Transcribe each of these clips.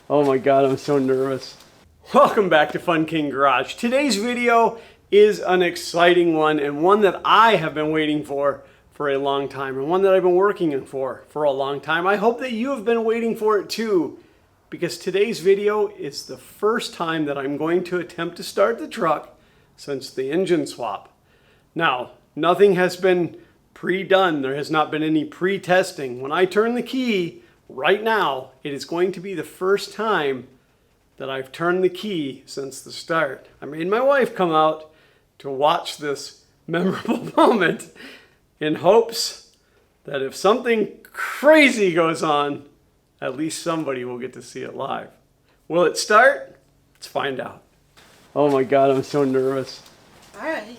Oh my god, I'm so nervous. Welcome back to Fun King Garage. Today's video is an exciting one, and one that I have been waiting for a long time, and one that I've been working for a long time. I hope that you have been waiting for it too, because today's video is the first time that I'm going to attempt to start the truck since the engine swap. Now, nothing has been pre-done. There has not been any pre-testing. When I turn the key right now, it is going to be the first time that I've turned the key since the start. I made my wife come out to watch this memorable moment in hopes that if something crazy goes on, at least somebody will get to see it live. Will it start? Let's find out. Oh my God, I'm so nervous. All right.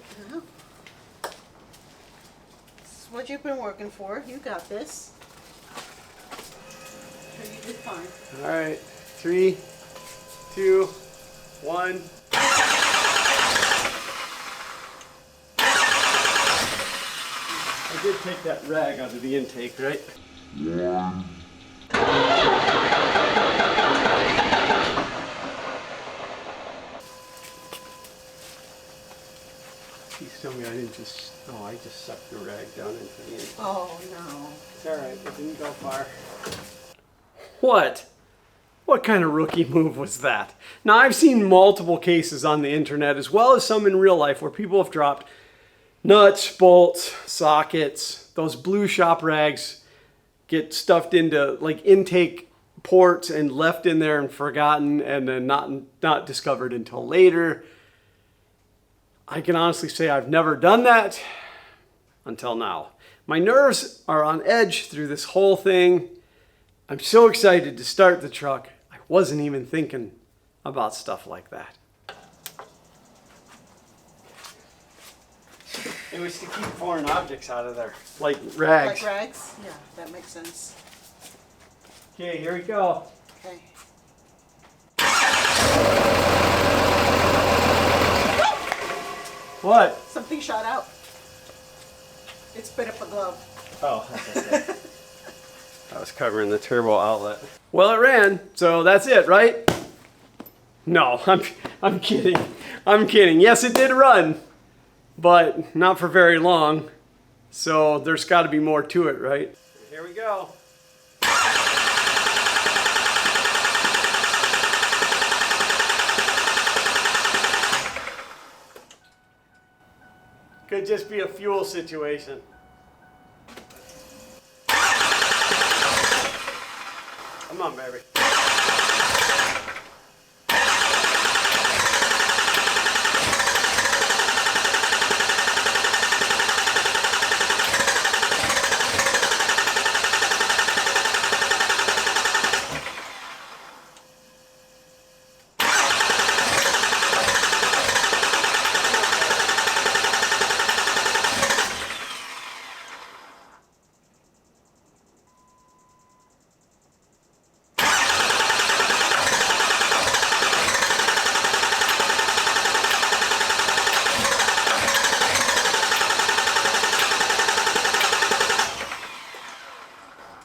This is what you've been working for. You got this. I'm sure you did fine. All right, 3, 2, 1. I did take that rag out of the intake, right? Yeah. Please tell me I didn't just, oh, I just sucked the rag down into the intake. Oh no. It's all right, it didn't go far. What? What kind of rookie move was that? Now, I've seen multiple cases on the internet, as well as some in real life, where people have dropped nuts, bolts, sockets. Those blue shop rags get stuffed into like intake ports and left in there and forgotten, and then not discovered until later. I can honestly say I've never done that until now. My nerves are on edge through this whole thing. I'm so excited to start the truck. I wasn't even thinking about stuff like that. It was to keep foreign objects out of there, like rags. Like rags? Yeah, that makes sense. Okay, here we go. Okay. What? Something shot out. It spit up a glove. Oh, that's okay. I was covering the turbo outlet. Well, it ran, so that's it, right? No, I'm kidding. I'm kidding. Yes, it did run, but not for very long. So there's got to be more to it, right? Here we go. Could just be a fuel situation. Come on, baby.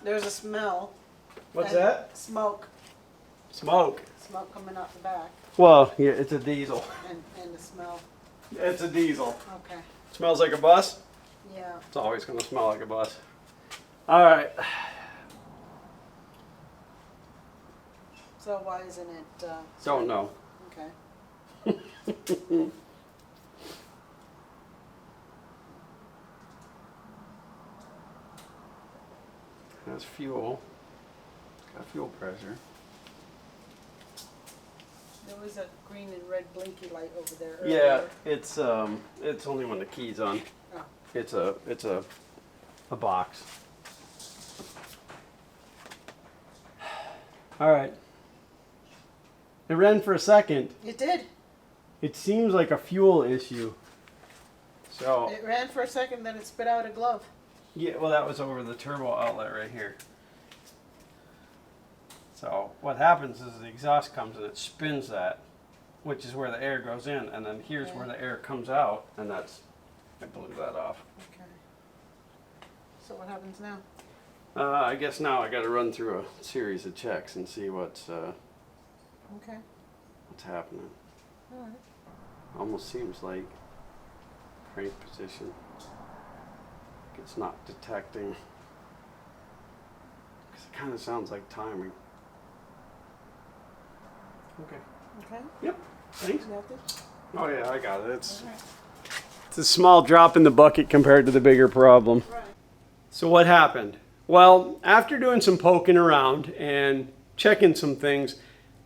There's a smell. What's that? Smoke. Smoke. Smoke coming out the back. Well, yeah, it's a diesel. And the smell. It's a diesel. Okay. Smells like a bus? Yeah. It's always going to smell like a bus. All right. So why isn't it? Don't know. Okay. That's fuel. It's got fuel pressure. There was a green and red blinky light over there Yeah, earlier. it's only when the key's on. Oh. It's a box. All right. It ran for a second. It did. It seems like a fuel issue. So It ran for a second, then it spit out a glove. yeah, well, that was over the turbo outlet right here. So what happens is the exhaust comes and it spins that, which is where the air goes in, and then here's where the air comes out, and that's, I blew that off. Okay. So what happens now? I guess now I got to run through a series of checks and see what's Okay. What's happening? All right. Almost seems like crank position. It's not detecting. Because it kind of sounds like timing. Okay. Okay. Yep. Thanks. You got this? Oh yeah, I got it. It's All right. it's a small drop in the bucket compared to the bigger problem. Right. So what happened? Well, after doing some poking around and checking some things,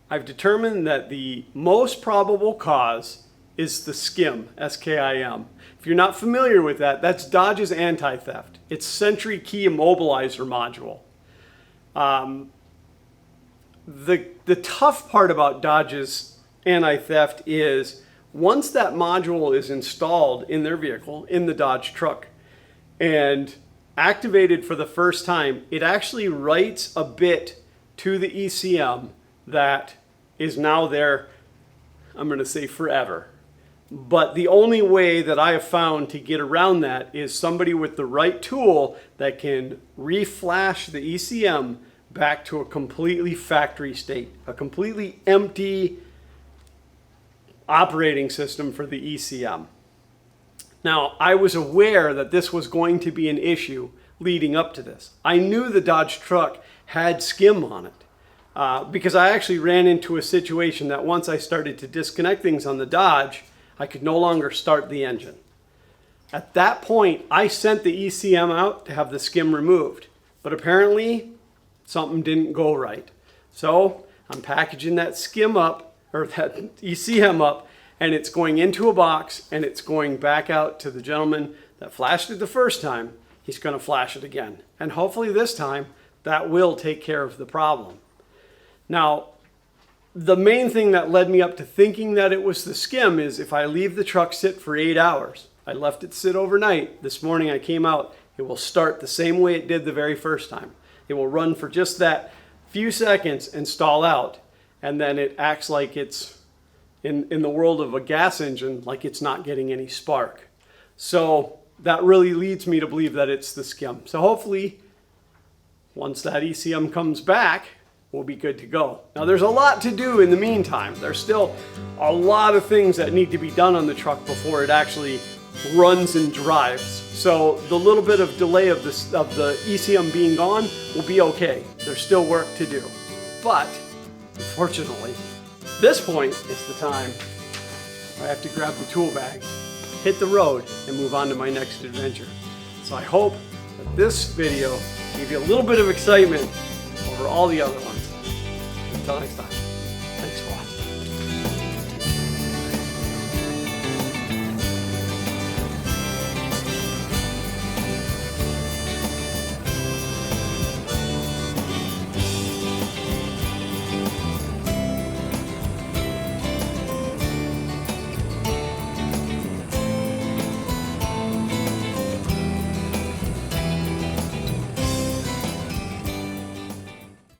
I've determined that the most probable cause is the skim, S-K-I-M. If you're not familiar with that, that's Dodge's anti-theft. It's Sentry Key Immobilizer module. The tough part about Dodge's anti-theft is once that module is installed in their vehicle, in the Dodge truck, and activated for the first time, it actually writes a bit to the ECM that is now there, I'm going to say forever. But the only way that I have found to get around that is somebody with the right tool that can reflash the ECM back to a completely factory state, a completely empty operating system for the ECM. Now, I was aware that this was going to be an issue leading up to this. I knew the Dodge truck had skim on it because I actually ran into a situation that once I started to disconnect things on the Dodge, I could no longer start the engine. At that point, I sent the ECM out to have the skim removed, but apparently something didn't go right. So I'm packaging that skim up, or that ECM up, and it's going into a box and it's going back out to the gentleman that flashed it the first time. He's going to flash it again. And hopefully this time that will take care of the problem. Now, the main thing that led me up to thinking that it was the skim is if I leave the truck sit for 8 hours. I left it sit overnight. This morning I came out. It will start the same way it did the very first time. It will run for just that few seconds and stall out. And then it acts like it's, in the world of a gas engine, like it's not getting any spark. So that really leads me to believe that it's the skim. So hopefully, once that ECM comes back, we'll be good to go. Now there's a lot to do in the meantime. There's still a lot of things that need to be done on the truck before it actually runs and drives. So the little bit of delay of the ECM being gone will be okay. There's still work to do. But unfortunately, this point is the time I have to grab the tool bag, hit the road, and move on to my next adventure. So I hope that this video gave you a little bit of excitement over all the other ones. Until next time, thanks for watching.